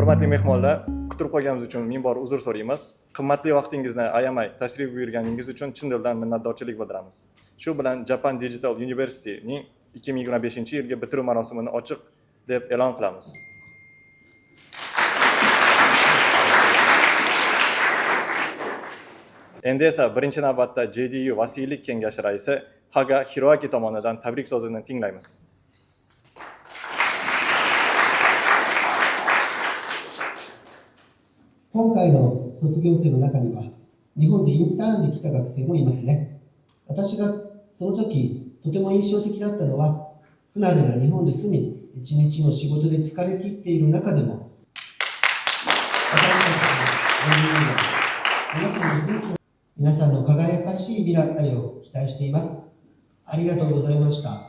Hurmatli mehmonlar, kutib qo'yganimiz uchun ming bor uzr so'raymiz. Qimmatli vaqtingizni ayamay tashrif buyurganingiz uchun chin dildan minnatdorchilik bildiramiz. Shu bilan Japan Digital University'ning 2025-yilgi bitiruv marosimini ochiq deb e'lon qilamiz. Endi esa birinchi navbatda JDU vasiylik kengashi raisi Haga Hiroaki tomonidan tabrik so'zini tinglaymiz. 今回の卒業生の中には、日本でインターンで来た学生もいますね。私がその時、とても印象的だったのは、不慣れな日本で住み、一日の仕事で疲れ切っている中でも、皆さんの輝かしい未来を期待しています。ありがとうございました。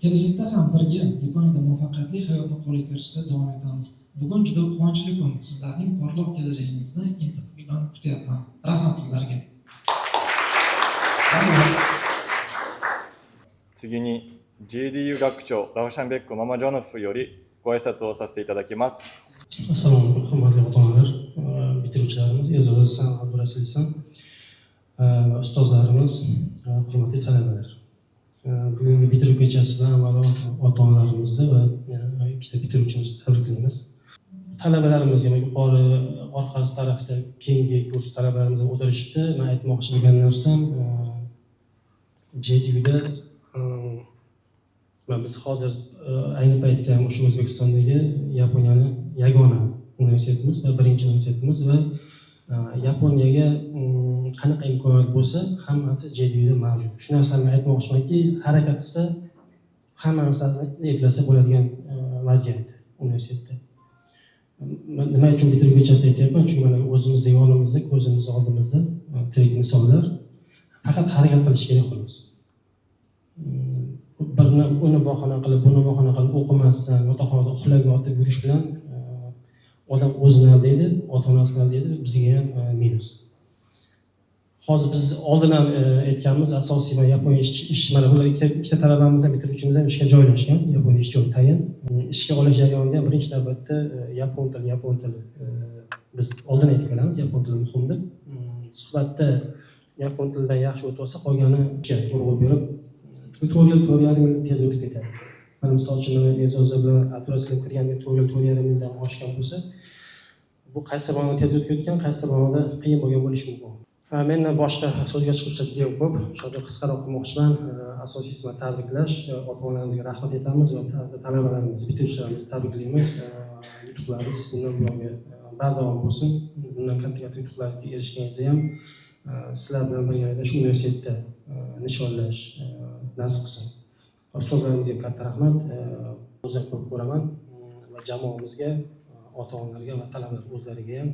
kelajakda ham birga Yaponiyada muvaffaqiyatli hayotni qo'lga kiritishda davom etamiz. Bugun juda quvonchli kun. Sizlarning porloq kelajagingizni intiq bilan kutyapman. Rahmat sizlarga. 次に JDU 学長ラオシャンベックママジョノフよりご挨拶をさせていただきます。 Assalomu alaykum, hurmatli ota-onalar, bitiruvchilarimiz, E'zoz San, Abdurasul San, ustozlarimiz, hurmatli talabalar. Bugungi bitiruv kechasi bilan avvalo ota-onalarimizni va ikkita bitiruvchimizni tabriklaymiz. Talabalarimizga yuqori orqa tarafda keyingi kurs talabalarimiz ham o'tirishibdi. Men aytmoqchi bo'lgan narsam, JDUda biz hozir ayni paytda ham o'sha O'zbekistondagi Yaponiyani yagona universitetimiz va birinchi universitetimiz va Yaponiyaga qanaqa imkoniyat bo'lsa, hammasi JDUda mavjud. Shu narsani aytmoqchimanki, harakat qilsa hamma narsani eplasa bo'ladigan vaziyatda universitetda. Nima uchun bitiruv kechasida aytyapman? Chunki mana o'zimizda yonimizda, ko'zimiz oldimizda tirik misollar. Faqat harakat qilish kerak xolos. Birni uni bahona qilib, buni bahona qilib o'qimasdan, yotoqxonada uxlab yotib yurish bilan odam o'zini aldaydi, ota-onasini aldaydi, bizga ham minus. Hozir biz oldin ham aytganmiz, asosiy va Yaponiya ish mana bular ikkita talabamiz ham bitiruvchimiz ham ishga joylashgan, Yaponiya ish joyi tayin. Ishga olish jarayonida ham birinchi navbatda yapon tili biz oldin aytib kelamiz, yapon tili muhim deb. Suhbatda yapon tilidan yaxshi o'tib olsa, qolganiga urg'u berib 4 yil 4,5 yil tez o'tib ketadi. Mana misol uchun E'zoz bilan Abdurasul kirganda 4 yil 4,5 yildan oshgan bo'lsa, bu qaysi bo'lmada tez o'tib ketgan, qaysi bo'lmada qiyin bo'lgan bo'lishi mumkin. Mendan boshqa so'zga chiqishlar juda ko'p. O'shaga qisqaroq qilmoqchiman. Asosiysi tabriklash, ota-onalarimizga rahmat aytamiz va talabalarimiz, bitiruvchilarimizni tabriklaymiz. Yutuqlaringiz bundan buyog'iga bardavom bo'lsin. Bundan katta yutuqlarga erishganingizda ham sizlar bilan birgalikda shu universitetda nishonlash nasib qilsin. Ustozlarimizga katta rahmat. O'zim ko'p ko'raman va jamoamizga, ota-onalarga va talabalar o'zlariga ham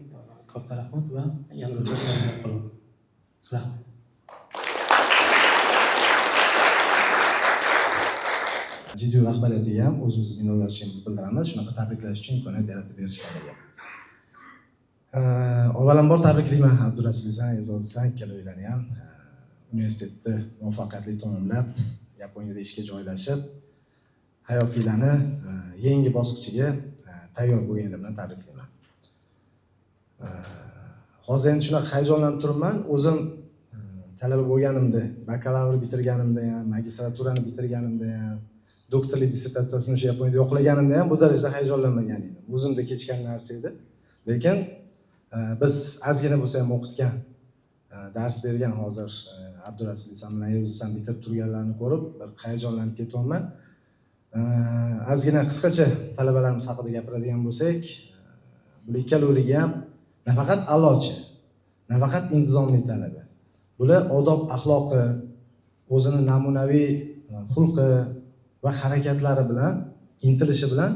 katta rahmat va yana bir rahmat qilaman. Rahmat. JDU rahbariyatiga ham o'zimizning minnatdorchiligimizni bildiramiz. Shunaqa tabriklash uchun imkoniyat yaratib berishganiga. Avvalambor tabriklayman Abdurasul San, E'zoz San ikkalovlarni ham universitetni muvaffaqiyatli tamomlab, Yaponiyada ishga joylashib, hayotiylarni yangi bosqichiga tayyor bo'lganlar bilan tabriklayman. Hozir endi shunaqa hayajonlanib turibman. O'zim talaba bo'lganimda, bakalavr bitirganimda ham, magistraturani bitirganimda ham, doktorlik dissertatsiyasini o'sha Yaponiyada yo'qlaganimda ham bu darajada hayajonlanmagan edim. O'zimda kechgan narsa edi. Lekin biz ozgina bo'lsa ham o'qitgan, dars bergan hozir Abdurasul San bilan E'zoz San bitirib turganlarni ko'rib bir hayajonlanib ketyapman. Ozgina qisqacha talabalarimiz haqida gapiradigan bo'lsak, bu ikkalovligi ham nafaqat a'lochi, nafaqat intizomli talaba. Bular odob axloqi, o'zini namunaviy xulqi va harakatlari bilan, intilishi bilan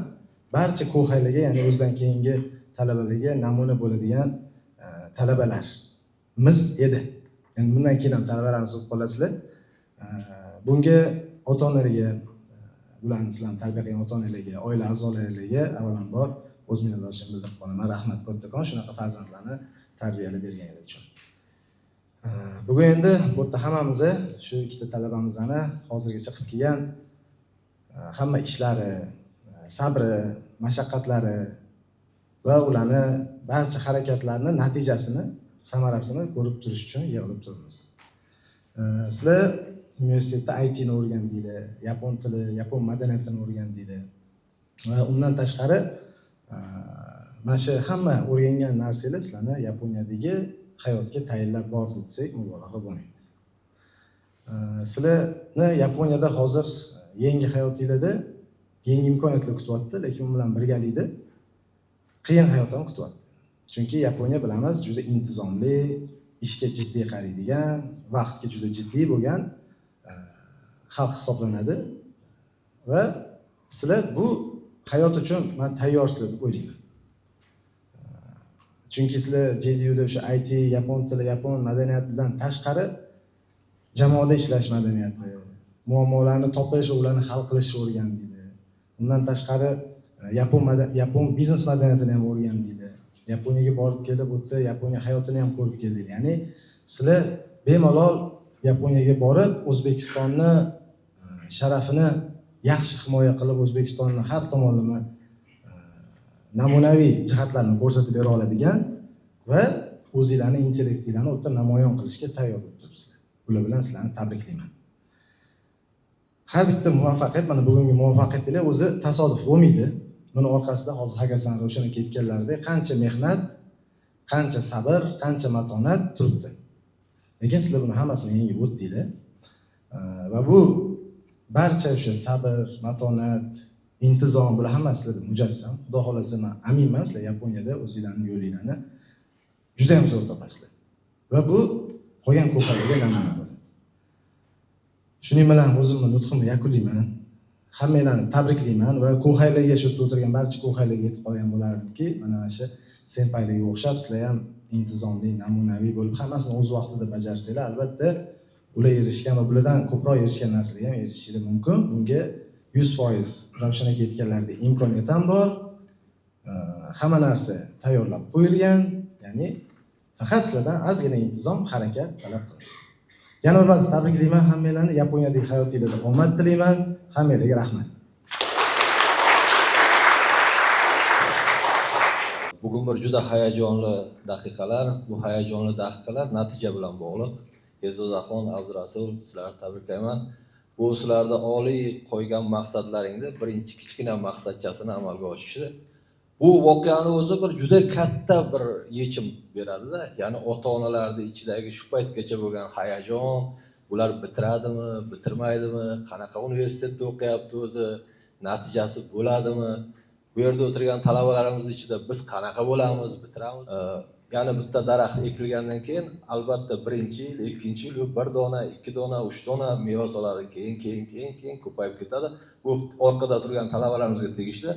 barcha ko'haylarga, ya'ni o'zidan keyingi talabalarga namuna bo'ladigan talabalarimiz edi. Endi bundan keyin ham talabalarimiz bo'lib qolasizlar. Bunga ota-onalarga, ularni sizlarni tarbiya qilgan ota-onalarga, oila a'zolariga avvalambor o'z minnatdorchiligimni bildirib qolaman. Rahmat kattakon shunaqa farzandlarni tarbiyalab berganingiz uchun. Bugun endi bu yerda hammamiz shu ikkita talabamizni hozirgacha qilib kelgan hamma ishlari, sabri, mashaqqatlari va ularni barcha harakatlarini natijasini, samarasini ko'rib turish uchun yig'ilib turibmiz. Sizlar universitetda IT ni o'rgandinglar, yapon tili, yapon madaniyatini o'rgandinglar va undan tashqari mana shu hamma o'rgangan narsalar sizlarni Yaponiyadagi hayotga tayinlab bordi desak mubolag'a bo'lmaydi. Sizlarni Yaponiyada hozir yangi hayotingizda yangi imkoniyatlar kutyapti, lekin u bilan birgalikda qiyin hayot ham kutyapti. Chunki Yaponiya bilamiz juda intizomli, ishga jiddiy qaraydigan, vaqtga juda jiddiy bo'lgan xalq hisoblanadi va sizlar bu hayot uchun men tayyorsizlar deb o'ylayman. Chunki sizlar JDUda o'sha IT, yapon tili, yapon madaniyatidan tashqari jamoada ishlash madaniyati, muammolarni topish va ularni hal qilishni o'rgandinglar. Undan tashqari yapon biznes madaniyatini ham o'rgandinglar. Yaponiyaga borib kelib o'tdi, Yaponiya hayotini ham ko'rib keldinglar. Ya'ni sizlar bemalol Yaponiyaga borib O'zbekistonni sharafini yaxshi himoya qilib, O'zbekistonni har tomonlama namunaviy jihatlarini ko'rsatib bera oladigan va o'zingizlarni intellektinglarni o'ta namoyon qilishga tayyor bo'lib turibsizlar. Bular bilan sizlarni tabriklayman. Har bitta muvaffaqiyat, mana bugungi muvaffaqiyatlar o'zi tasodif bo'lmaydi. Buni orqasida hozir Hakasan Ravshan aka aytganlaridek qancha mehnat, qancha sabr, qancha matonat turibdi. Lekin sizlar buni hammasini yengib o'tdinglar. Va bu barcha o'sha sabr, matonat, intizom bular hammasi sizlarda mujassam. Xudo xolasa men aminman, sizlar Yaponiyada o'zingizlarning yo'linglarni juda ham zo'r topasizlar. Va bu qolgan ko'plarga namuna bo'ladi. Shuning bilan o'zimni nutqimni yakunlayman. Hammanglarni tabriklayman va ko'haylarga shu yerda o'tirgan barcha ko'haylarga aytib qolgan bo'lardimki, mana shu senpaylarga o'xshab sizlar ham intizomli, namunaviy bo'lib hammasini o'z vaqtida bajarsanglar, albatta ular erishgan va bulardan ko'proq erishgan narsalarga ham erishishingiz mumkin. Bunga 100% Ravshan aka aytganlaridek imkoniyat ham bor. Hamma narsa tayyorlab qo'yilgan. Ya'ni faqat sizlardan ozgina intizom, harakat talab qiladi. Yana bir marta tabriklayman hammanglarni, Yaponiyadagi hayotingizda omad tilayman. Hammanglarga rahmat. Bugun bir juda hayajonli daqiqalar, bu hayajonli daqiqalar natija bilan bog'liq. E'zozaxon, Abdurasul, sizlarni tabriklayman. Bu sizlarda oliy qo'ygan maqsadlaringni birinchi kichkina maqsadchasini amalga oshirishdi. Bu voqeani o'zi bir juda katta bir yechim beradi-da. Ya'ni ota-onalarning ichidagi shu paytgacha bo'lgan hayajon, bular bitiradimi, bitirmaydimi, qanaqa universitetda o'qiyapti o'zi, natijasi bo'ladimi? Bu yerda o'tirgan talabalarimiz ichida biz qanaqa bo'lamiz, bitiramiz. Ya'ni bitta daraxt ekilgandan keyin albatta birinchi yil, ikkinchi yil bir dona, ikki dona, uch dona meva soladi. Keyin ko'payib ketadi. Bu orqada turgan talabalarimizga tegishli.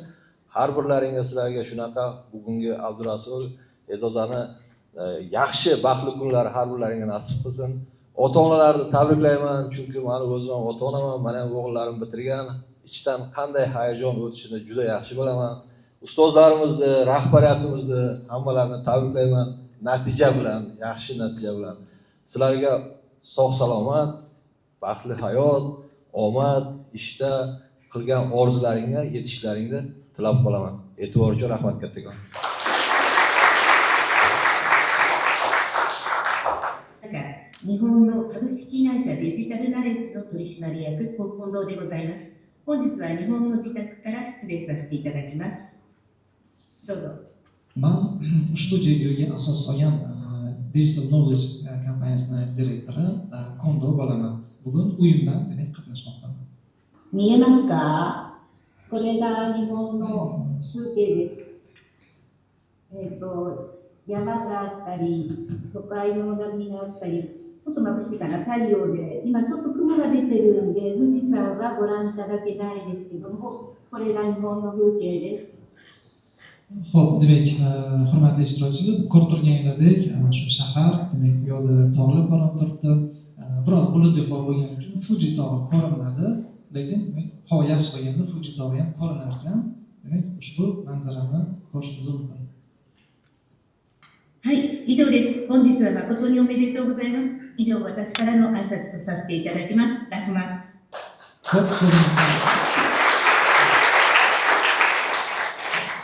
Har birlaringga sizlarga shunaqa bugungi Abdurasul, E'zozani yaxshi baxtli kunlar har birlaringga nasib qilsin. Ota-onalarni tabriklayman, chunki meni o'zim ham ota-onaman, mana ham o'g'illarim bitirgan. Ichdan qanday hayajon o'tishini juda yaxshi bilaman. Ustozlarimizni, rahbariyatimizni hammalarni tabriklayman. Natija bilan, yaxshi natija bilan. Sizlarga sog'-salomat, baxtli hayot, omad, ishda qilgan orzularingga yetishlaringni tilab qolaman. E'tibor uchun rahmat kattakon. 日本の株式会社デジタルナレッジの取締役国近藤でございます。本日は日本の自宅から失礼させていただきます。どうぞ。 Men ushbu JDUga asos solgan Digital Knowledge kompaniyasining direktori Kondo bo'laman. Bugun uyimdan demak qatnashmoqdaman. 見えますか？これが日本の風景です。山があったり、都会の波があったり、ちょっと眩しいかな、太陽で、今ちょっと雲が出てるんで、富士山はご覧いただけないですけども、これが日本の風景です。 Xo'p, demak, hurmatli ishtirokchilar, ko'rib turganingizdek, shu shahar, demak, bu yoqda tog'lar ko'rinib turibdi. Biroz bulutli havo bo'lgani uchun Fuji tog'i ko'rinmadi, lekin havo yaxshi bo'lganda Fuji tog'i ham ko'rinar ekan. Demak, ushbu manzarani ko'rishingiz mumkin. はい、以上です。本日は誠におめでとうございます。以上、私からの挨拶とさせていただきます。ラフマット。 Xo'p, so'zimni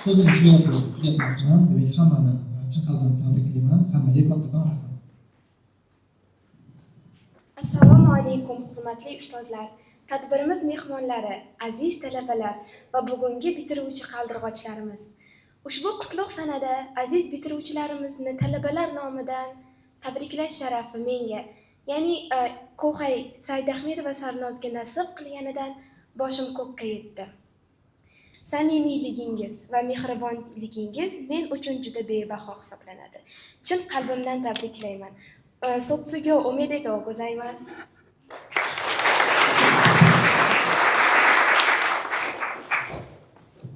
so'zini shu yerda tugatmoqchiman. Demak, hammani chin qalbdan tabriklayman. Hammaga kattakon rahmat. Assalomu alaykum, hurmatli ustozlar, tadbirimiz mehmonlari, aziz talabalar va bugungi bitiruvchi qaldirg'ochlarimiz. Ushbu qutlug' sanada aziz bitiruvchilarimizni talabalar nomidan tabriklash sharafi menga, ya'ni Ko'hay Saidahmedova Sarnozga nasib qilganidan boshim ko'kka yetdi. Samimiyligingiz va mehribonligingiz men uchun juda bebaho hisoblanadi. Chin qalbimdan tabriklayman. 卒業おめでとうございます。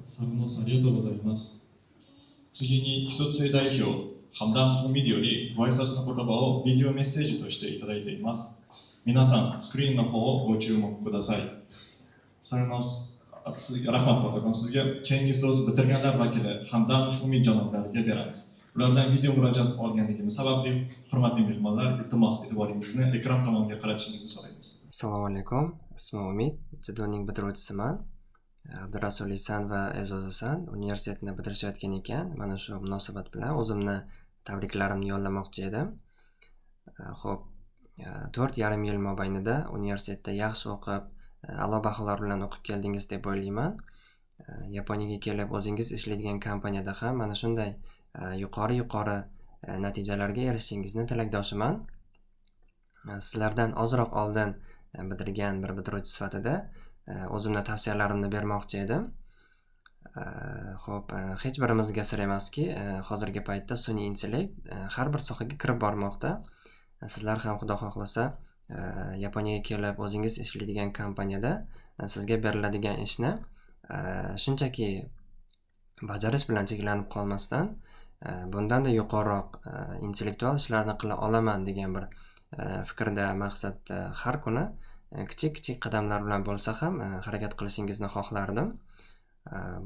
サルノスありがとうございます。次に基礎生代表、ハムダンフミディよりご挨拶の言葉をビデオメッセージとしていただいています。皆さん、スクリーンの方をご注目ください。サルノス、rahmat kattakon sizga keyingi so'z bitirganlar vakili Hamdam Umid janoblariga beramiz. Ulardan video murojaat olganligimiz sababli hurmatli mehmonlar, iltimos e'tiboringizni ekran tomoniga qaratishingizni so'raymiz. Assalomu alaykum. Ismim Umid, Jadonning bitiruvchisiman. Abdurasul Isan va E'zoz Hasan universitetni bitirishayotgan ekan. Mana shu munosabat bilan o'zimni tabriklarimni yo'llamoqchi edim. Xo'p, 4,5 yil mobaynida universitetda yaxshi o'qib, a'lo baholar bilan o'qib keldingiz deb o'ylayman. Yaponiyaga kelib o'zingiz ishlaydigan kompaniyada ham mana shunday yuqori natijalarga erishishingizni tilakdoshiman. Sizlardan ozroq oldin bitirgan bir bitiruvchi sifatida o'zimning tavsiyalarimni bermoqchi edim. Xo'p, hech birimizga sir emaski, hozirgi paytda sun'iy intellekt har bir sohaga kirib bormoqda. Sizlar ham xudo xohlasa Yaponiyaga kelib o'zingiz ishlaydigan kompaniyada sizga beriladigan ishni shunchaki bajarish bilan cheklanib qolmasdan, bundanda yuqoriroq intellektual ishlarni qila olaman degan bir fikrda, maqsadda har kuni kichik qadamlar bilan bo'lsa ham harakat qilishingizni xohlardim.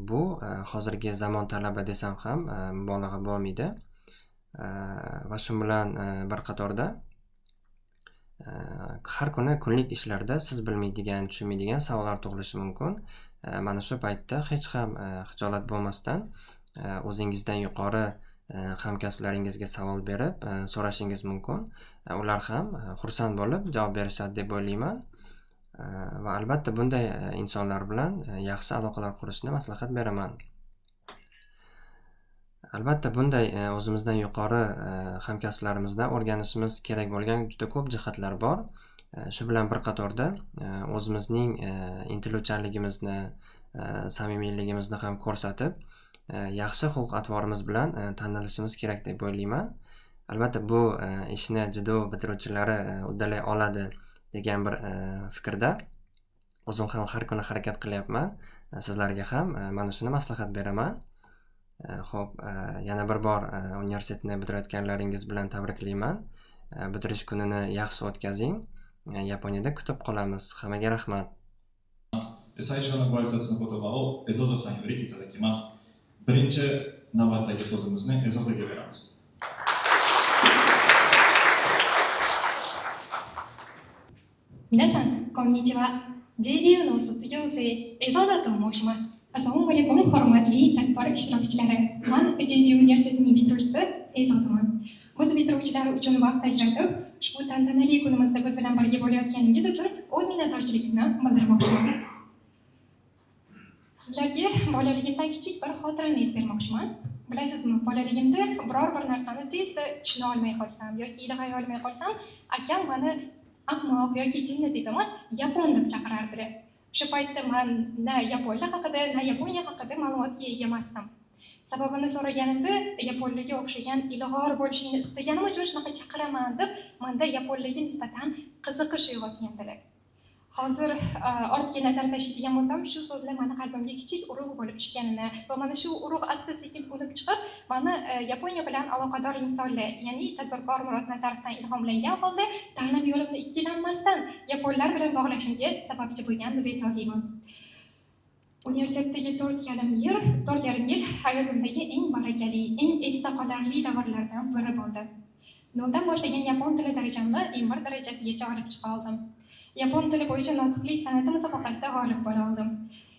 Bu hozirgi zamon talabi desam ham mubolag'a bo'lmaydi. Va shu bilan bir qatorda har kuni kunlik ishlarda siz bilmaydigan, tushunmaydigan savollar tug'ilishi mumkin. Mana shu paytda hech ham xijolat bo'lmasdan o'zingizdan yuqori hamkasblaringizga savol berib so'rashingiz mumkin. Ular ham xursand bo'lib javob berishadi deb o'ylayman. Va albatta bunday insonlar bilan yaxshi aloqalar qurishni maslahat beraman. Albatta bunday o'zimizdan yuqori hamkasblarimizdan o'rganishimiz kerak bo'lgan juda ko'p jihatlar bor. Shu bilan bir qatorda o'zimizning intiluvchanligimizni, samimiyligimizni ham ko'rsatib, yaxshi xulq-atvorimiz bilan tanilishimiz kerak deb o'ylayman. Albatta bu ishni judo bitiruvchilari uddalay oladi degan bir fikrda o'zim ham har kuni harakat qilyapman. Sizlarga ham mana shuni maslahat beraman. Xo'p, yana bir bor universitetni bitirayotganlaringiz bilan tabriklayman. Bitirish kunini yaxshi o'tkazing. Yaponiyada kutib qolamiz. Hammaga rahmat. 最初のご挨拶の言葉をエゾゾさんよりいただきます。Birinchi navbatdagi so'zimizni Ezozoga beramiz. Minasan, konnichiwa. JDU の卒業生エゾゾと申します。Assalomu alaykum, hurmatli tadbir ishtirokchilari. Men JDU universitetining bitiruvchisi E'zozman. O'z bitiruvchilari uchun vaqt ajratib, ushbu tantanali kunimizda biz bilan birga bo'layotganingiz uchun o'z minnatdorchiligimni bildirmoqchiman. Sizlarga bolaligimdan kichik bir xotirani aytib bermoqchiman. Bilasizmi, bolaligimda biror bir narsani tezda tushuna olmay qolsam yoki ilg'ay olmay qolsam, akam meni ahmoq yoki jinni deb emas, yapon deb chaqirardilar. O'sha paytda men na yaponlar haqida, na Yaponiya haqida ma'lumotga ega emasdim. Sababini so'raganimda, yaponlarga o'xshagan ilg'or bo'lishini istaganim uchun shunaqa chaqiraman deb, menda yaponlarga nisbatan qiziqish uyg'otgandilar. Hozir ortga nazar tashlaydigan bo'lsam, shu so'zlar meni qalbimga kichik urug' bo'lib tushganini va mana shu urug' asta-sekin unib chiqib, meni Yaponiya bilan aloqador insonlar, ya'ni tadbirkor Murod Nazarovdan ilhomlangan holda ta'lim yo'limni ikkilanmasdan yaponlar bilan bog'lashimga sababchi bo'lgan deb aytolmayman. Universitetdagi 4,5 yil hayotimdagi eng barakali, eng esda qolarli davrlardan biri bo'ldi. Noldan boshlagan yapon tili darajamni M1 darajasigacha olib chiqa oldim. Yapon tili bo'yicha notiqlik san'ati musobaqasida g'olib bo'la oldim.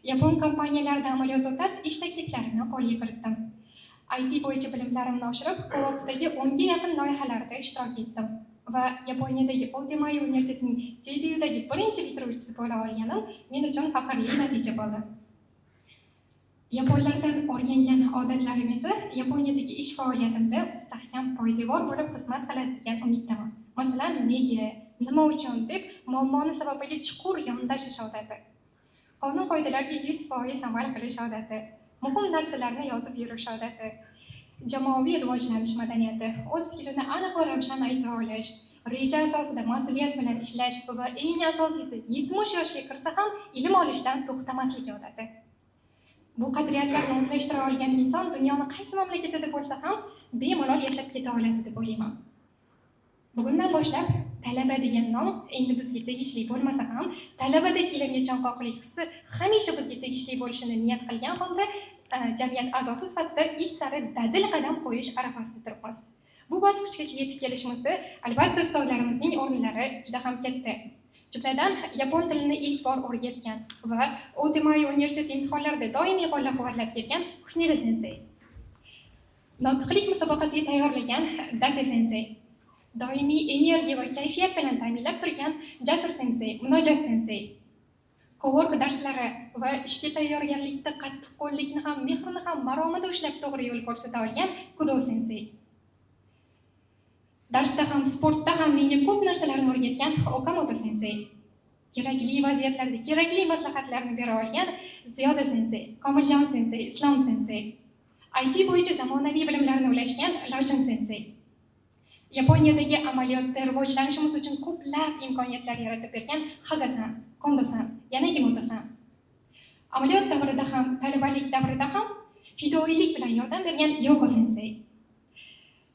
Yapon kompaniyalarida amaliyot o'tab, ish takliflarini qo'lga kiritdim. IT bo'yicha bilimlarimni oshirib, Coworkdagi 10 ga yaqin loyihalarda ishtirok etdim va Yaponiyadagi Otemai universitetining JDUdagi birinchi bitiruvchisi bo'la olganim men uchun faxrli natija bo'ldi. Yaponlardan o'rgangan odatlarim esa Yaponiyadagi ish faoliyatimda mustahkam poydevor bo'lib xizmat qiladi degan umiddaman. Masalan, nega, nima uchun deb muammoni sababiga chuqur yondashish odati. Qonun qoidalariga 100% amal qilish odati. Muhim narsalarni yozib yurish odati. Jamoaviy rivojlanish madaniyati, o'z fikrini aniq va ravshan ayta olish, reja asosida mas'uliyat bilan ishlash va eng asosiysi 70 yoshga kirsa ham ilm olishdan to'xtamaslik odati. Bu qadriyatlarni o'zlashtira olgan inson dunyoni qaysi mamlakatida bo'lsa ham bemalol yashab keta oladi deb o'ylayman. Bugundan boshlab talaba degan nom endi bizga tegishli bo'lmasa ham, talabadek ilmga chanqoqlik hissi hamisha bizga tegishli bo'lishini niyat qilgan holda jamiyat a'zosi sifatida ish sari dadil qadam qo'yish arafasida turibmiz. Bu bosqichgacha yetib kelishimizda albatta ustozlarimizning o'rnlari juda ham katta. Jumladan, yapon tilini ilk bor o'rgatgan va Otemai universiteti imtihonlarida doimiy qo'llab-quvvatlab kelgan Husnida sensei. Nutqlik musobaqasiga tayyorlagan Date sensei. Doimiy energiya va kayfiyat bilan ta'minlab turgan Jasur sensei, Munojot sensei. Cowork darslari va ishga tayyorgarlikda qattiqqo'llikni ham, mehrni ham maromida ushlab to'g'ri yo'l ko'rsata olgan Kudo sensei. Darsda ham, sportda ham menga ko'p narsalarni o'rgatgan Okamoto sensei. Kerakli vaziyatlarda kerakli maslahatlarni bera olgan Ziyoda sensei, Komiljon sensei, Islom sensei. IT bo'yicha zamonaviy bilimlarni ulashgan Lojin sensei. Yaponiyadagi amaliyotda rivojlanishimiz uchun ko'plab imkoniyatlar yaratib bergan Hagasan, Kondo-san, yana Kimoto-san. Amaliyot davrida ham, talabalik davrida ham fidoyilik bilan yordam bergan Yoko sensei.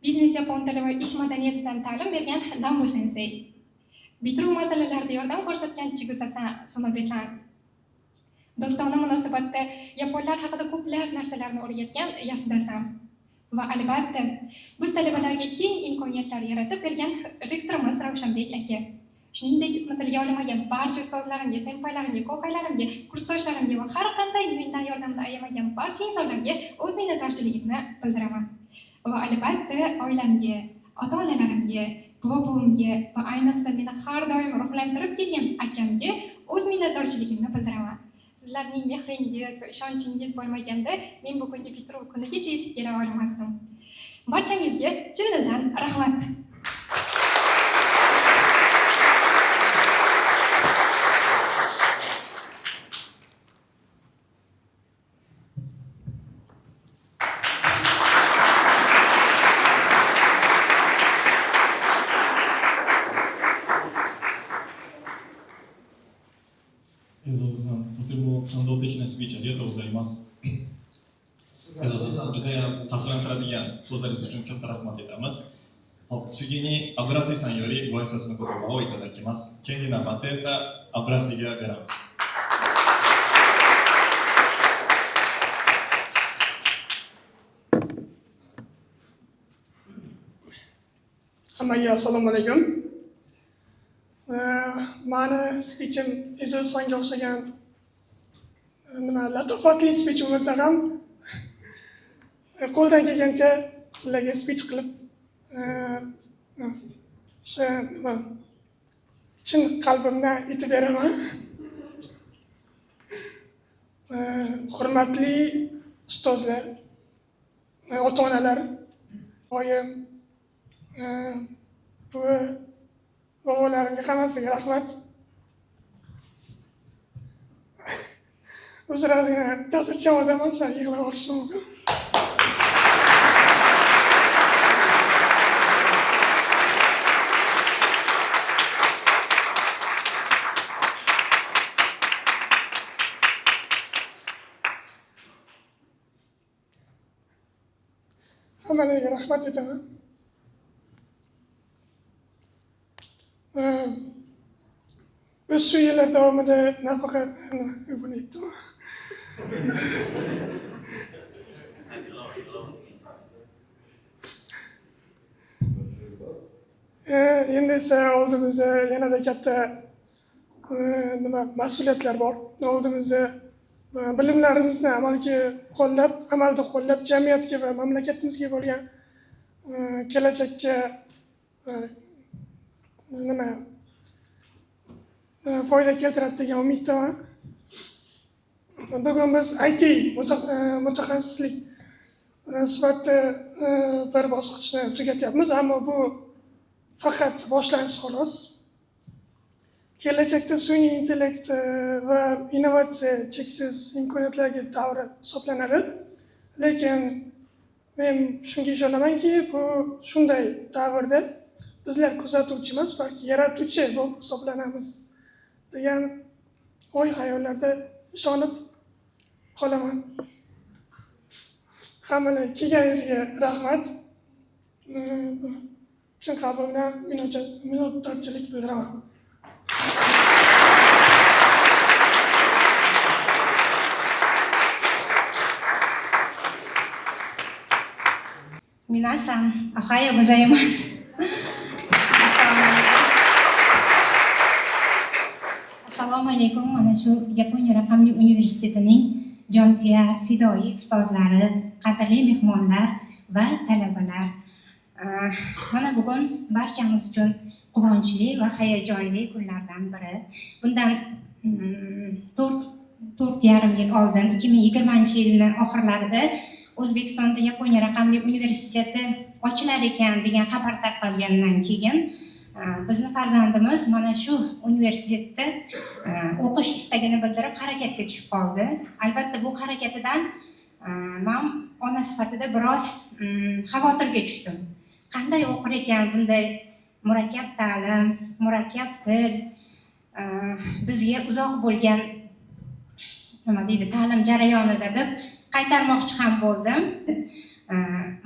Biznes yapon tili va ish madaniyatidan ta'lim bergan Dambo sensei. Bitiruv masalalarida yordam ko'rsatgan Chigusa-san, Sonobe-san. Do'stona munosabatda yaponlar haqida ko'plab narsalarni o'rgatgan Yasuda-san. Va albatta, biz talabalarga keng imkoniyatlar yaratib bergan rektorimiz Ravshanbek aka. Shuningdek, ismi tilga olinmagan barcha ustozlarimga, senpaylarimga, ko'qaylarimga, kursdoshlarimga va har qanday mendan yordamni ayamagan barcha insonlarga o'z minnatdorchiligimni bildiraman. Va albatta, oilamga, ota-onalarimga, buva-buvimga va ayniqsa meni har doim ruhlantirib kelgan akamga o'z minnatdorchiligimni bildiraman. Sizlarning mehringiz va ishonchingiz bo'lmaganda men bugungi bitiruv kunigacha yetib kela olmasdim. Barchangizga chin dildan rahmat. Ezoda-san, とても感動的なスピーチありがとうございます。Ezoda-san, judayam tasvirlantiradigan so'zlaringiz uchun katta rahmat aytamiz. Hop, chigini Abrasi-san yoriご挨拶の言葉をいただきます。Kengi namate esa Abrasiga beramiz. Hammaga assalomu alaykum. Mani speechim Ezoda-sanga o'xshagan latofatli speech bo'lmasa ham qo'ldan kelgancha sizlarga speech qilib chin qalbimdan aytib beraman. Hurmatli ustozlar, ota-onalar, oyim, buvi, bobolarimga hammasiga rahmat. O'zlaringizga ta'sirchan odamman, sal yig'lab olishim mumkin. Hammalarga rahmat aytaman. Biz shu yillar davomida nafaqat buni aytdim. Endi esa oldimizda yanada katta mas'uliyatlar bor. Oldimizda bilimlarimizni amalda qo'llab jamiyatga va mamlakatimizga bo'lgan kelajakka foyda keltiradi degan umiddaman. Bugun biz IT mutaxassislik sifatida bir bosqichni tugatyapmiz, ammo bu faqat boshlanish xolos. Kelajakda sun'iy intellekt va innovatsiya cheksiz imkoniyatlarga davri hisoblanadi. Lekin men shunga ishonamanki, bu shunday davrda bizlar kuzatuvchi emas, balki yaratuvchi bo'lib hisoblanamiz degan o'y-xayollarda ishonib qolaman. Hammalar kelganingizga rahmat. Chin qalbimdan minnatdorchilik bildiraman. 皆さん、おはようございます。Assalomu alaykum. Mana shu Yaponiya raqamli universitetining jonkuyar, fidoyi ustozlari, qadrli mehmonlar va talabalar. Mana bugun barchamiz uchun quvonchli va hayajonli kunlardan biri. Bundan 4,5 yil oldin, 2020-yilning oxirlarida O'zbekistonda Yaponiya raqamli universiteti ochilar ekan degan xabar tarqalgandan keyin bizni farzandimiz mana shu universitetda o'qish istagini bildirib harakatga tushib qoldi. Albatta bu harakatidan men ona sifatida biroz xavotirga tushdim. Qanday o'qir ekan bunday murakkab ta'lim, murakkab til, bizga uzoq bo'lgan ta'lim jarayonida deb qaytarmoqchi ham bo'ldim.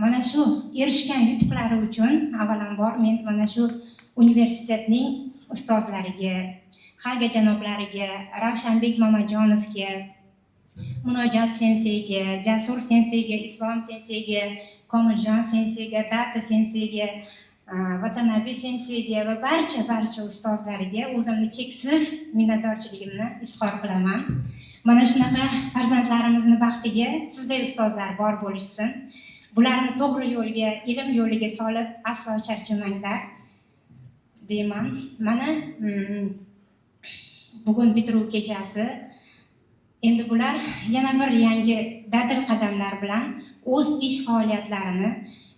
Mana shu erishgan yutuqlari uchun avvalambor men mana shu universitetning ustozlariga, Haga janoblariga, Ravshanbek Mamajonovga, Munojat senseyga, Jasur senseyga, Islom senseyga, Komiljon senseyga, Data senseyga, Vatanabi senseyga va barcha ustozlariga o'zimni cheksiz minnatdorchiligimni izhor qilaman. Mana shunaqa farzandlarimizni baxtiga sizday ustozlar bor bo'lishsin. Bularni to'g'ri yo'lga, ilm yo'liga solib aslo charchamanglar deyman. Mana bugun bitiruv kechasi. Endi bular yana bir yangi dadil qadamlar bilan o'z ish faoliyatlarini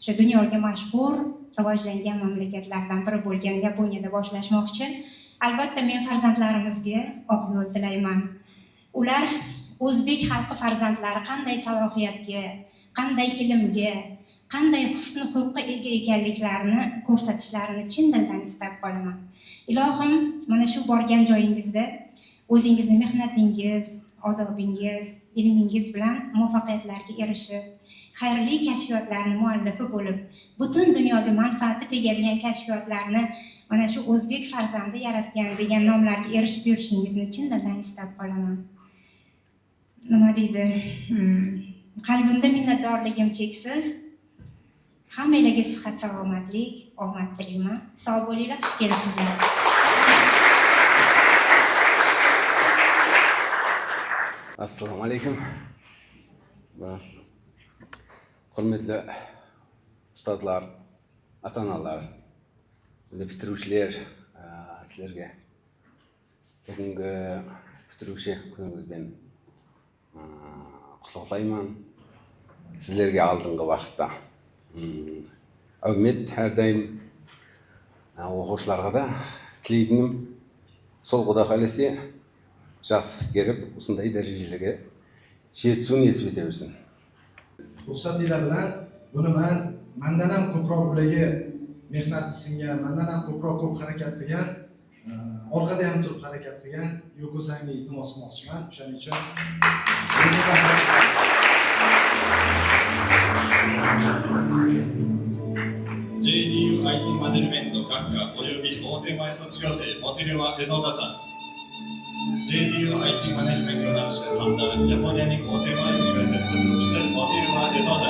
shu dunyoga mashhur, rivojlangan mamlakatlardan biri bo'lgan Yaponiyada boshlashmoqchi. Albatta men farzandlarimizga oq yo'l tilayman. Ular o'zbek xalqi farzandlari qanday salohiyatga, qanday ilmga, qanday husn xulqqa ega ekanliklarini ko'rsatishlarini chin dildan istab qolaman. Ilohim, mana shu borgan joyingizda o'zingizni mehnatingiz, odobingiz, ilmingiz bilan muvaffaqiyatlarga erishib, xayrli kashfiyotlarning muallifi bo'lib, butun dunyoga manfaati tegadigan kashfiyotlarni mana shu o'zbek farzandi yaratgan degan nomlarga erishib yurishingizni chin dildan istab qolaman. Nima deydi? Qalbimda minnatdorligim cheksiz. Hammalarga sihat, salomatlik, omad tilayman. Sog' bo'linglar, xush kelibsizlar. Assalomu alaykum. Hurmatli ustozlar, ota-onalar, bitiruvchilar, sizlarga bugungi bitiruvchi kuningizdan qutlug'layman. Sizlarga oldingi vaqtda umid har doim o'quvchilarga da tilaydinim sol Xudo xolasa жақсы bitkirib, o'shanday darajalarga yetishni nasib etaversin. Ruxsatinglar bilan buni mendan ham ko'proq ularga mehnati singan, mendan ham ko'p harakat qilgan, orqada ham turib harakat qilgan Yoko-sanga iltimos qilmoqchiman. O'shaning uchun JDU IT マネジメント学科および大手前卒業生モテルワエゾザさん。JDU IT マネジメント学士判断야포니아닝大手前ユニバーシティモテルワエゾザ。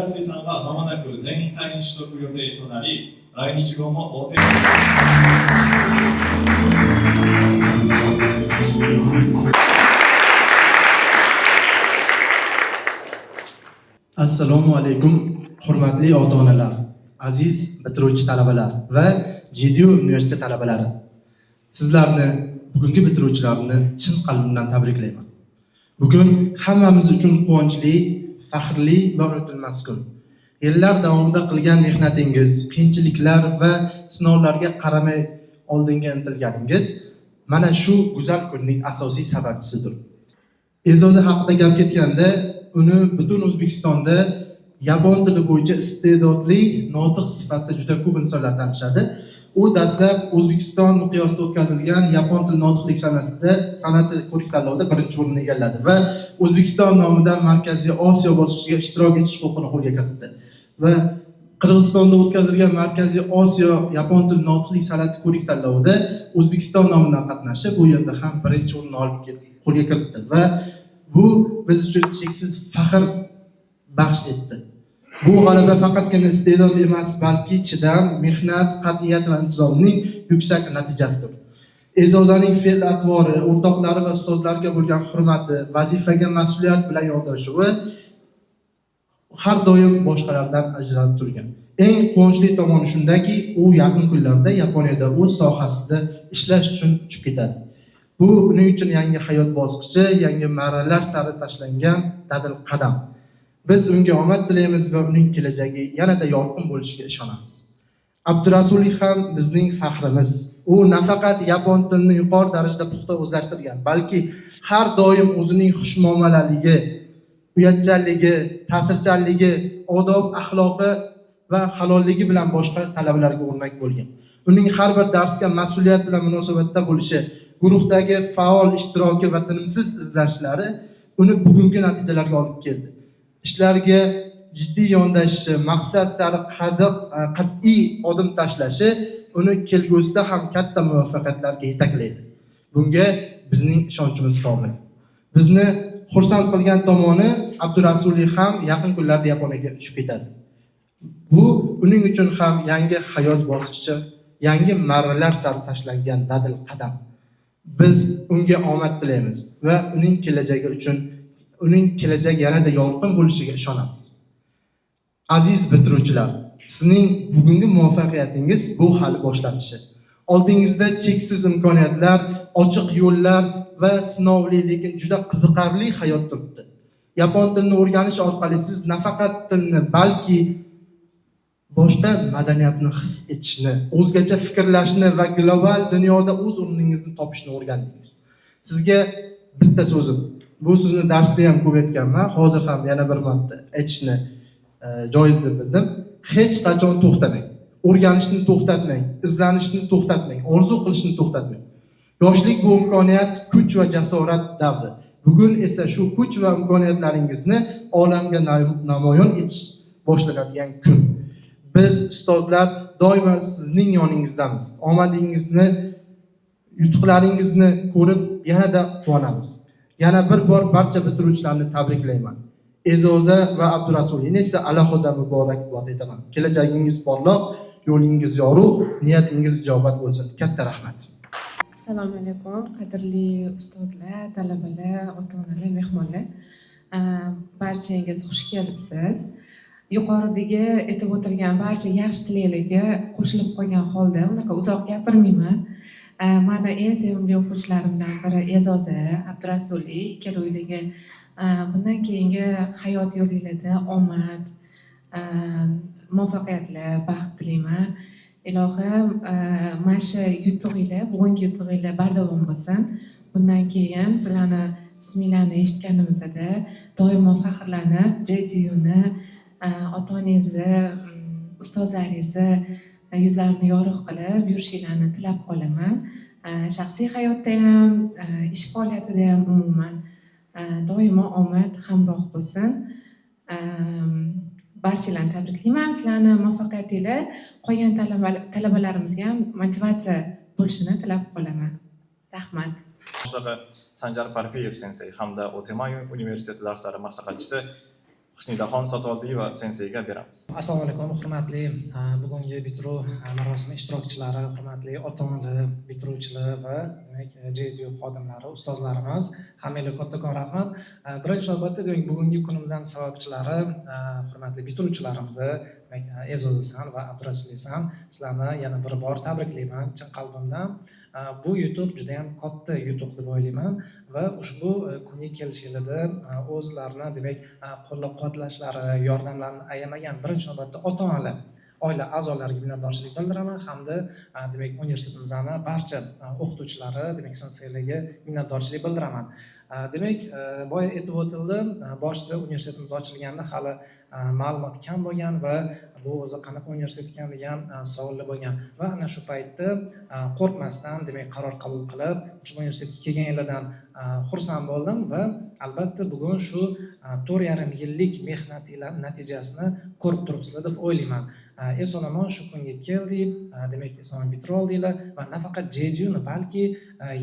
水さんはまもなく全員隊員取得予定となり、来日後も大手 Assalomu alaykum, hurmatli ota-onalar, aziz bitiruvchi talabalar va JDU universiteti talabalari. Sizlarni, bugungi bitiruvchilarni chin qalbimdan tabriklayman. Bugun hammamiz uchun quvonchli, faxrli va unutilmas kun. Yillar davomida qilgan mehnatingiz, qiyinchiliklar va sinovlarga qaramay oldinga intilganingiz mana shu go'zal kunning asosiy sababchisidir. E'zoza haqida gap ketganda, uni butun O'zbekistonda yapon tili bo'yicha iste'dodli notiq sifatida juda ko'p insonlar tanishadi. U dastlab O'zbekiston miqyosida o'tkazilgan yapon tili notiqlik san'ati ko'rik-tanlovida birinchi o'rinni egalladi va O'zbekiston nomidan Markaziy Osiyo bosqichiga ishtirok etish huquqini qo'lga kiritdi. Va Qirg'izistonda o'tkazilgan Markaziy Osiyo yapon tili notiqlik san'ati ko'rik-tanlovida O'zbekiston nomidan qatnashib, bu yerda ham birinchi o'rinni olib qo'lga kiritdi va bu biz uchun cheksiz faxr baxsh etdi. Bu g'alaba faqatgina iste'dod emas, balki chidam, mehnat, qat'iyat va intizomning yuksak natijasidir. E'zozaning fe'l-atvori, o'rtoqlari va ustozlarga bo'lgan hurmati, vazifaga mas'uliyat bilan yondashuvi har doim boshqalardan ajralib turgan. Eng quvonchli tomoni shundaki, u yaqin kunlarda Yaponiyada o'z sohasida ishlash uchun uchib ketadi. Bu uning uchun yangi hayot bosqichi, yangi marralar sari tashlangan dadil qadam. Biz unga omad tilaymiz va uning kelajagi yanada yorqin bo'lishiga ishonamiz. Abdurasulov ham bizning faxrimiz. U nafaqat yapon tilini yuqori darajada puxta o'zlashtirgan, balki har doim o'zining xushmuomalaligi, uyatchanligi, ta'sirchanligi, odob, axloqi va halolligi bilan boshqa talabalarga o'rnak bo'lgan. Uning har bir darsga mas'uliyat bilan munosabatda bo'lishi, guruhdagi faol ishtiroki va tinimsiz izlanishlari uni bugungi natijalarga olib keldi. Ishlarga jiddiy yondashishi, maqsad sari qat'iy odim tashlashi uni kelgusida ham katta muvaffaqiyatlarga yetaklaydi. Bunga bizning ishonchimiz komil. Bizni xursand qilgan tomoni, Abdurasulov ham yaqin kunlarda Yaponiyaga uchib ketadi. Bu uning uchun ham yangi hayot bosqichi, yangi marralar sari tashlangan dadil qadam. Biz unga omad tilaymiz va uning kelajagi yanada yorqin bo'lishiga ishonamiz. Aziz bitiruvchilar, sizning bugungi muvaffaqiyatingiz bu hali boshlanishi. Oldingizda cheksiz imkoniyatlar, ochiq yo'llar va sinovli lekin juda qiziqarli hayot turibdi. Yapon tilini o'rganish orqali siz nafaqat tilni, balki boshqa madaniyatni his etishni, o'zgacha fikrlashni va global dunyoda o'z o'rningizni topishni o'rgandingiz. Sizga bitta so'zim, bu so'zni darsda ham ko'p aytganman, hozir ham yana bir marta aytishni joiz deb bildim. Hech qachon to'xtamang. O'rganishni to'xtatmang, izlanishni to'xtatmang, orzu qilishni to'xtatmang. Yoshlik bu imkoniyat, kuch va jasorat davri. Bugun esa shu kuch va imkoniyatlaringizni olamga namoyon etish boshlanadigan kun. Biz ustozlar doimo sizning yoningizdamiz. Omadingizni, yutuqlaringizni ko'rib yanada quvonamiz. Yana bir bor barcha bitiruvchilarni tabriklayman. E'zoza va Abdurasulovni esa alohida muborakbod etaman. Kelajagingiz porloq, yo'lingiz yorug', niyatingiz ijobat bo'lsin. Katta rahmat. Assalomu alaykum, qadrli ustozlar, talabalar, ota-onalar, mehmonlar. Barchangiz xush kelibsiz. Yuqoridagi aytib o'tilgan barcha yaxshi tilaklarga qo'shilib qolgan holda unaqa uzoq gapirmayman. Mana eng sevimli o'quvchilarimdan biri E'zoza, Abdurasulov, ikkaloviylarga bundan keyingi hayot yo'lingizda omad, muvaffaqiyatlar, baxt tilayman. Ilohim, mana shu yutug'inglar, bugungi yutug'inglar bardavom bo'lsin. Bundan keyin sizlarni isminglarni eshitganimizda doimo faxrlanib, JDUni, ota-onangizni, ustozlaringizni yuzlarini yorug' qilib yurishinglarni tilab qolaman. Shaxsiy hayotda ham, ish faoliyatida ham umuman doimo omad hamroh bo'lsin. Barchalarni tabriklayman. Sizlarni muvaffaqiyatinglar qolgan talabalarimizga ham motivatsiya bo'lishini tilab qolaman. Rahmat. Boshlig'i Sanjar Parpiyev sensei hamda Otemayu universiteti darslari maslahatchisi Husnidaxon Sotoldiyev va senseyga beramiz. Assalomu alaykum, hurmatli bugungi bitiruv marosimi ishtirokchilari, hurmatli ota-onalar, bitiruvchilar va demak JDU xodimlari, ustozlarimiz, hammanglarga kattakon rahmat. Birinchi navbatda demak bugungi kunimizning sababchilari, hurmatli bitiruvchilarimizni, demak E'zoz Hasan va Abdurasul Hasan, sizlarni yana bir bor tabriklayman chin qalbimdan. Bu yutuq juda ham katta yutuq deb o'ylayman va ushbu kunga kelishlarida o'zlarini demak qo'llab-quvvatlashlari, yordamlarini ayamagan birinchi navbatda ota-onalar, oila a'zolariga minnatdorchilik bildiraman hamda demak universitetimizning barcha o'qituvchilari, demak senseylarga minnatdorchilik bildiraman. Demak, boya aytib o'tildi, boshida universitetimiz ochilganda hali ma'lumot kam bo'lgan va bu o'zi qanaqa universitet ekanligi ham savollar bo'lgan va ana shu paytda qo'rqmasdan demak qaror qabul qilib ushbu universitetga kelganlardan xursand bo'ldim va albatta bugun shu 4,5 yillik mehnatlar natijasini ko'rib turibsizlar deb o'ylayman. Eson omon shu kunga keldik, demak eson bitira oldinglar va nafaqat JDUni balki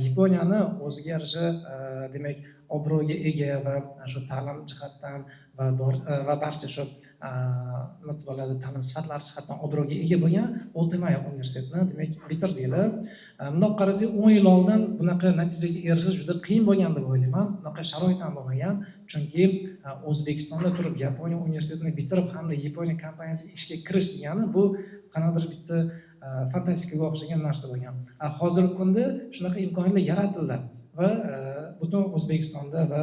Yaponiyani o'ziga yarasha demak obro'ga ega va shu ta'lim jihatdan va barcha shu ta'lim sifatlari jihatdan obro'ga ega bo'lgan Oltimaya universitetini demak bitirdinglar. Bundoq qarasak 10 yil oldin bunaqa natijaga erishish juda qiyin bo'lgan deb o'ylayman. Bunaqa sharoit ham bo'lmagan, chunki O'zbekistonda turib Yaponiya universitetini bitirib hamda Yaponiya kompaniyasiga ishga kirish degani bu qanaqadir bitta fantastikaga o'xshagan narsa bo'lgan. Hozirgi kunda shunaqa imkoniyatlar yaratildi va butun O'zbekistonda va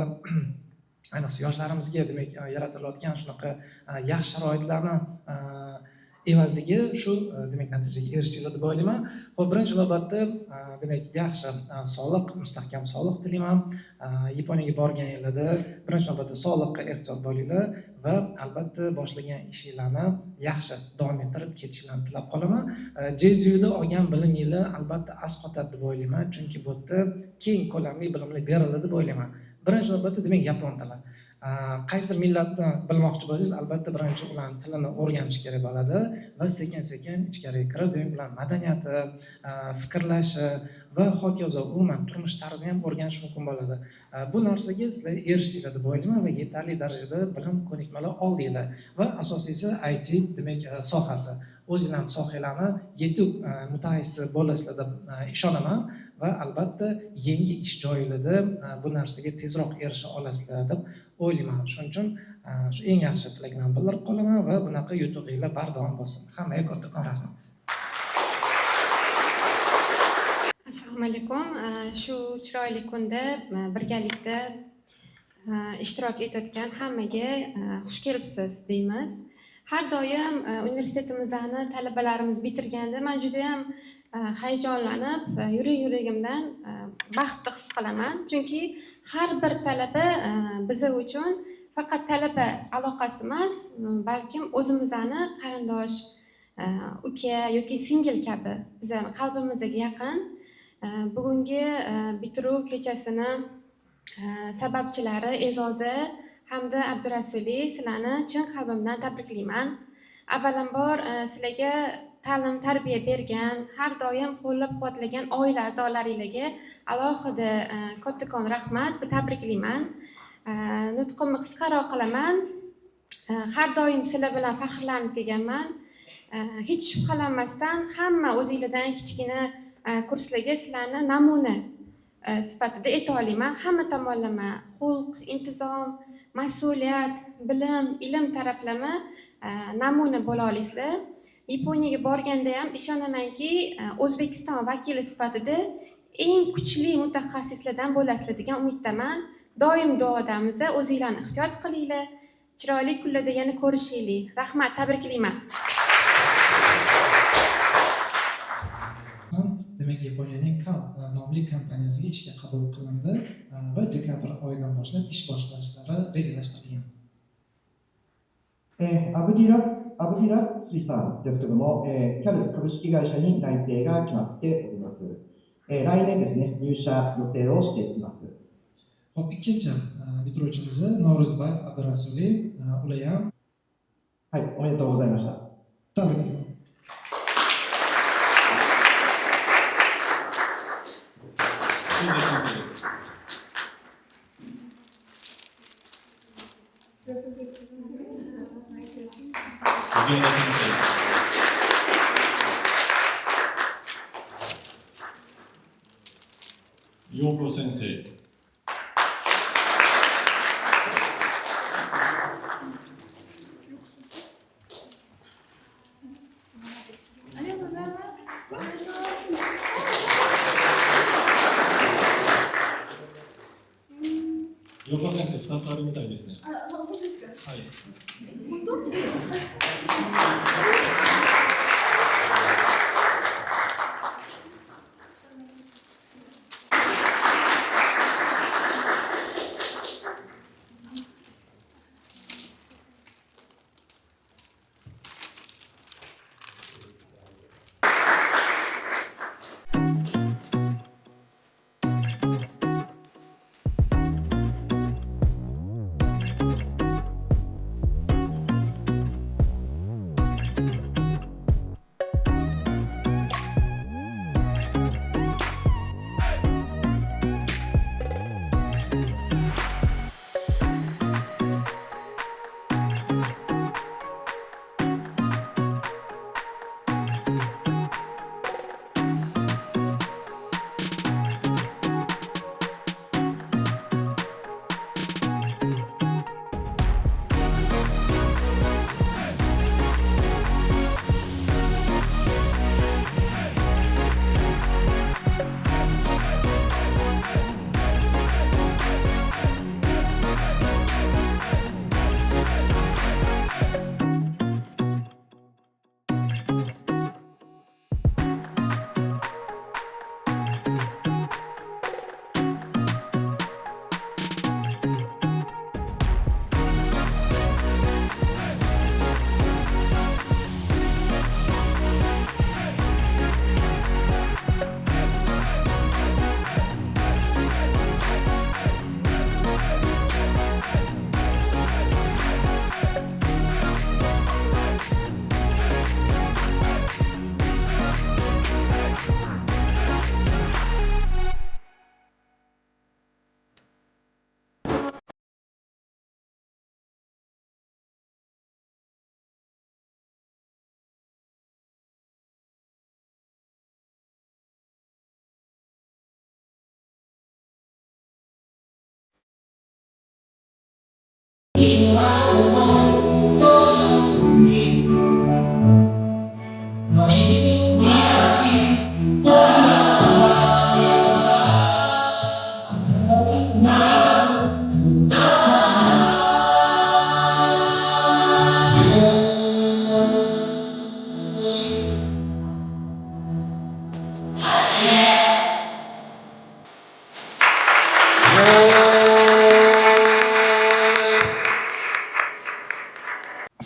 ayniqsa yoshlarimizga demak yaratilayotgan shunaqa yaxshi sharoitlarni evaziga shu demak natijaga erishishlar deb o'ylayman. Xo'p, birinchi navbatda demak yaxshi sog'liq, mustahkam sog'liq tilayman. Yaponiyaga borganinglarda birinchi navbatda sog'liqqa ehtiyot bo'linglar va albatta boshlagan ishinglarni yaxshi davom ettirib ketishinglarni tilab qolaman. JDUda olgan biliminglar albatta asqotadi deb o'ylayman, chunki bu yerda keng ko'lamli bilimlar beriladi deb o'ylayman. Birinchi navbatda demak yapon tili. Qaysidir millatni bilmoqchi bo'lsangiz, albatta birinchi ularning tilini o'rganish kerak bo'ladi va sekin-sekin ichkariga kirib, demak ular madaniyati, fikrlashi va hokazo umuman turmush tarzini ham o'rganish mumkin bo'ladi. Bu narsaga sizlar erishishinglar deb o'ylayman va yetarli darajada bilim ko'nikmalar oldinglar va asosiysi IT demak sohasi. O'zingizning sohalarni yetuk mutaxassis bo'lasizlar deb ishonaman va albatta yangi ish joylarida bu narsaga tezroq erisha olasizlar deb o'ylayman. Shuning uchun shu eng yaxshi tilaklarni bildirib qolaman va bunaqa yutuqinglar bardavom bo'lsin. Hammaga kattakon rahmat. Assalomu alaykum. Shu chiroyli kunda birgalikda ishtirok etayotgan hammaga xush kelibsiz deymiz. Har doim universitetimizning talabalarimiz bitirganda men juda ham hayajonlanib, yuragimdan baxtni his qilaman. Chunki har bir talaba biz uchun faqat talaba aloqasi emas, balkim o'zimizning qarindosh, uka yoki singil kabi bizning qalbimizga yaqin. Bugungi bitiruv kechasini sababchilari E'zoza hamda Abdurasuli, sizlarni chin qalbimdan tabriklayman. Avvalambor sizlarga ta'lim tarbiya bergan, har doim qo'llab-quvvatlagan oila a'zolaringizga alohida kattakon rahmat va tabriklayman. Nutqimni qisqaroq qilaman. Har doim sizlar bilan faxrlanib kelganman. Hech shubhalanmasdan hamma o'zingizlardan kichkina kurslarga sizlarni namuna sifatida ayta olaman. Hamma tomonlama xulq, intizom, mas'uliyat, bilim, ilm taraflama namuna bo'la olasizlar. Yaponiyaga borganda ham ishonamanki, O'zbekiston vakili sifatida eng kuchli mutaxassislardan bo'lasizlar degan umiddaman. Doim duodamiz, o'zingizlarni ehtiyot qilinglar. Chiroyli kunlarda yana ko'rishaylik. Rahmat, tabriklayman. Demak, Yaponiyaning KAL nomli kompaniyasiga ishga qabul qilindi va dekabr oyidan boshlab ish boshlashlari rejalashtirilgan. アブディラ水産ですけども、CAL 株式会社に内定が決まっております。来年ですね、入社予定をしています。 Hop, ikkinchi bitiruvchimiz Navro'zbayev Abdurasuli, ular ham はい、おめでとうございました。 tabriklayman. Sensei. Fuzenda sensei. Yoko sensei. Yoko sensei 2つあるみたいですね。本当ですか？はい。本当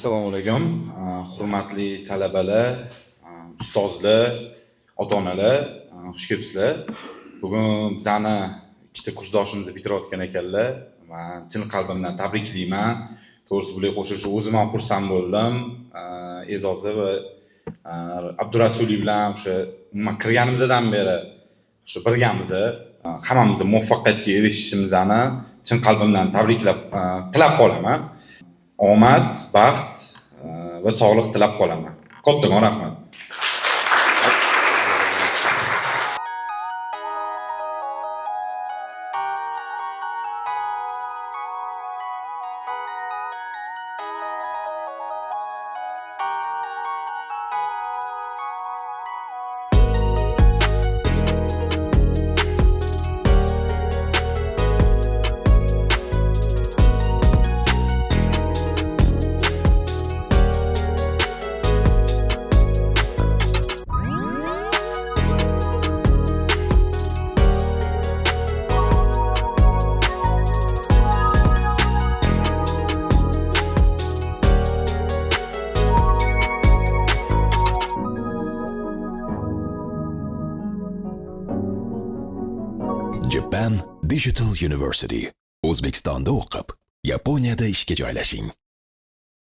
？Assalomu alaykum. Hurmatli talabalar, ustozlar, ota-onalar, xush kelibsizlar. Bugun bizani ikkita kursdoshimizni bitirayotgan ekanlar. Men chin qalbimdan tabriklayman. To'g'risi bularga qo'shilishib o'zim ham xursand bo'ldim. E'zoza va Abdurasuli bilan o'sha umuman kirganimizdan beri o'sha birgamiz, hammamiz muvaffaqiyatga erishishimizni chin qalbimdan tilab qolaman. Omad, baxt va sog'lik tilab qolaman. Kattakon rahmat. Japan Digital University. O'zbekistonda o'qib, Yaponiyada ishga joylashing.